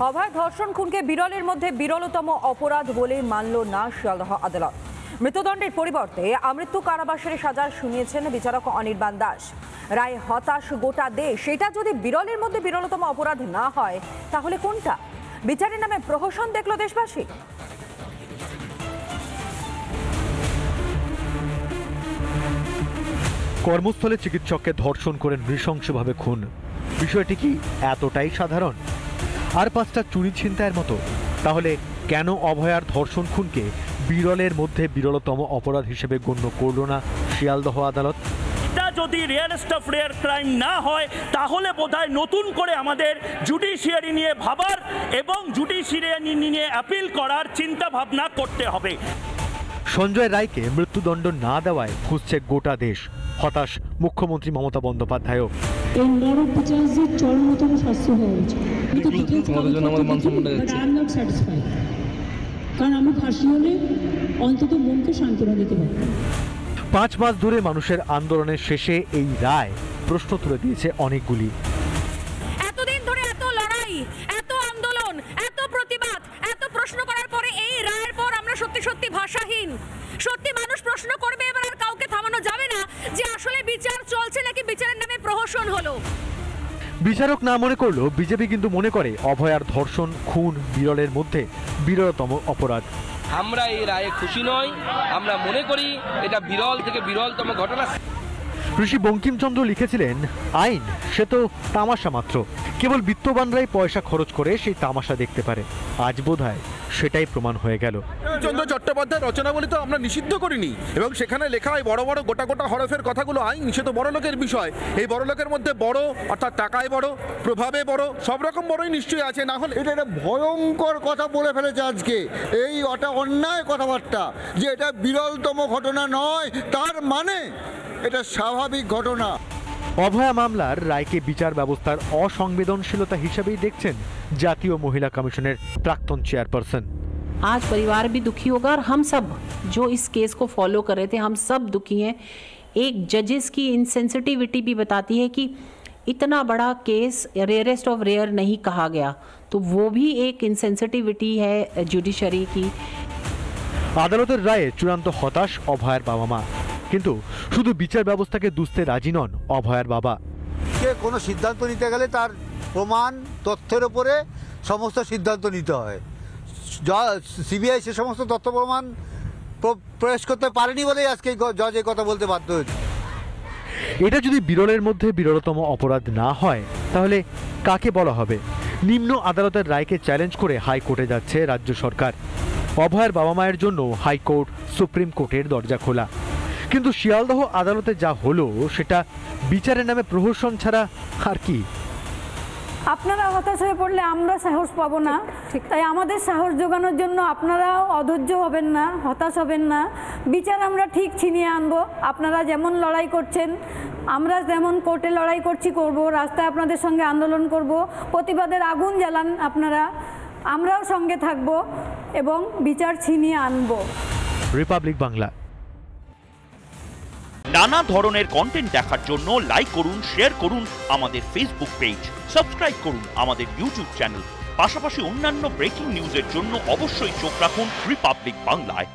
অভয় ধর্ষণ খুনকে বিরলের মধ্যে বিরলতম অপরাধ বলে মানল না শিয়ালদহ আদালত। মৃত্যুদণ্ডের পরিবর্তে আমৃত্যু কারাবাসের সাজা শুনিয়েছেন বিচারক অনির্বাণ দাস। রায় হতাশ গোটা দেশ। সেটা যদি বিরলের মধ্যে বিরলতম অপরাধ না হয় তাহলে কোনটা? বিচারের নামে প্রহসন দেখল দেশবাসী। কর্মস্থলে চিকিৎসককে ধর্ষণ করে নৃশংসভাবে খুন, বিষয়টি কি এতটাই সাধারণ? আর 5টা চুরি ছিনতাইয়ের মতো? তাহলে কেন অভয়ার ধর্ষণ খুনকে বিরলের মধ্যে বিরলতম অপরাধ হিসেবে গণ্য করল না শিয়ালদহ আদালত? এটা যদি রেয়ারেস্ট অফ রেয়ার ক্রাইম না হয় তাহলে বোধহয় নতুন করে আমাদের জুডিশিয়ারি নিয়ে ভাবার এবং জুডিশিয়ারি নিয়ে অ্যাপিল করার চিন্তা ভাবনা করতে হবে। সঞ্জয় রায়কে মৃত্যুদণ্ড না দেওয়ায় ফুঁসছে গোটা দেশ। হতাশ মুখ্যমন্ত্রী মমতা বন্দ্যোপাধ্যায়ও। কারণ আমি ফাঁসি হলে অন্তত মনকে সান্ত্বনা দিতে পারি। 5 মাস ধরে মানুষের আন্দোলনের শেষে এই রায় প্রশ্ন তুলে দিয়েছে অনেকগুলি। এতদিন ধরে এত লড়াই, এত আন্দোলন, এত প্রতিবাদ, এত প্রশ্ন করার পরে এই রায়ের পর আমরা সত্যি ভাষাহীন। সত্যি মানুষ প্রশ্ন করবে, এবার আর কাউকে থামানো যাবে না যে আসলে বিচার চলছে নাকি বিচারের নামে প্রহসন হলো। বিচারক না মনে করলেও বিজেপি কিন্তু মনে করে অভয়ার ধর্ষণ খুন বিরলের মধ্যে বিরলতম অপরাধ। আমরা এই রায়ে খুশি নই, আমরা মনে করি এটা বিরল থেকে বিরলতম ঘটনা। ঋষি বঙ্কিমচন্দ্র লিখেছিলেন, আইন সে তো তামাশা মাত্র, কেবল বিত্তবানরাই পয়সা খরচ করে সেই তামাশা দেখতে পারে। আজ বোধহয় সেটাই প্রমাণ হয়ে গেল। চন্দ্র চট্টোপাধ্যায়ের রচনাবলী তো আমরা নিষিদ্ধ করিনি, এবং সেখানে লেখা হয় বড় বড় গোটা হরফের কথাগুলো আইন সে তো বড় লোকের বিষয়। এই বড় লোকের মধ্যে বড় অর্থাৎ টাকায় বড়, প্রভাবে বড়, সব রকম বড়ই নিশ্চয়ই আছে। না হলে এটা একটা ভয়ঙ্কর কথা বলে ফেলেছে আজকে, এই ওটা অন্যায় কথাবার্তা যে এটা বিরলতম ঘটনা নয়, তার মানে এটা স্বাভাবিক ঘটনা। অভয়া মামলার রায়কে বিচার ব্যবস্থার অসংবেদনশীলতা হিসেবেই দেখছেন জাতীয় মহিলা কমিশনের প্রাক্তন চেয়ারপারসন। आज परिवार भी दुखी होगा और हम सब जो इस केस को फॉलो कर रहे थे हम सब दुखी हैं। एक जजेस की इनसेंसिटिविटी भी बताती है कि इतना बड़ा केस रेयरेस्ट ऑफ रेयर नहीं कहा गया, तो वो भी एक इनसेंसिटिविटी है जुडिशरी की। আদালতের রায়ে চূড়ান্ত হতাশ অভয়ার বাবা মা, কিন্তু শুধু বিচার ব্যবস্থাকে দুষতে রাজি নন অভয়ার বাবা। কে কোনো সিদ্ধান্ত নিতে গেলে তার প্রমাণ তথ্যের উপরে সমস্ত সিদ্ধান্ত নিতে হয়। সিবিআই সে সমস্ত তথ্য প্রমাণ প্রকাশ করতে পারেনি বলেই আজকে জজ এই কথা বলতে বাধ্য হয়েছে। এটা যদি বিরলের মধ্যে বিরলতম অপরাধ না হয় তাহলে কাকে বলা হবে? নিম্ন আদালতের রায়কে চ্যালেঞ্জ করে হাইকোর্টে যাচ্ছে রাজ্য সরকার। অভয়ের বাবা মায়ের জন্য হাইকোর্ট সুপ্রিম কোর্টের দরজা খোলা, কিন্তু শিয়ালদহ আদালতে যা হলো সেটা বিচারের নামে প্রহসন ছাড়া আর কি? আপনারা হতাশ হয়ে পড়লে আমরা সাহস পাবো না, তাই আমাদের সাহস জোগানোর জন্য আপনারাও অধৈর্য হবেন না, হতাশ হবেন না। বিচার আমরা ঠিক ছিনিয়ে আনবো। আপনারা যেমন লড়াই করছেন, আমরা যেমন কোর্টে লড়াই করব, রাস্তায় আপনাদের সঙ্গে আন্দোলন করব, প্রতিবাদের আগুন জ্বালান আপনারা, আমরাও সঙ্গে থাকব এবং বিচার ছিনিয়ে আনবো। রিপাবলিক বাংলা। নানা ধরনের কন্টেন্ট দেখার জন্য লাইক করুন, শেয়ার করুন আমাদের ফেসবুক পেজ, সাবস্ক্রাইব করুন আমাদের ইউটিউব চ্যানেল। পাশাপাশি অন্যান্য ব্রেকিং নিউজের জন্য অবশ্যই চোখ রাখুন রিপাবলিক বাংলায়।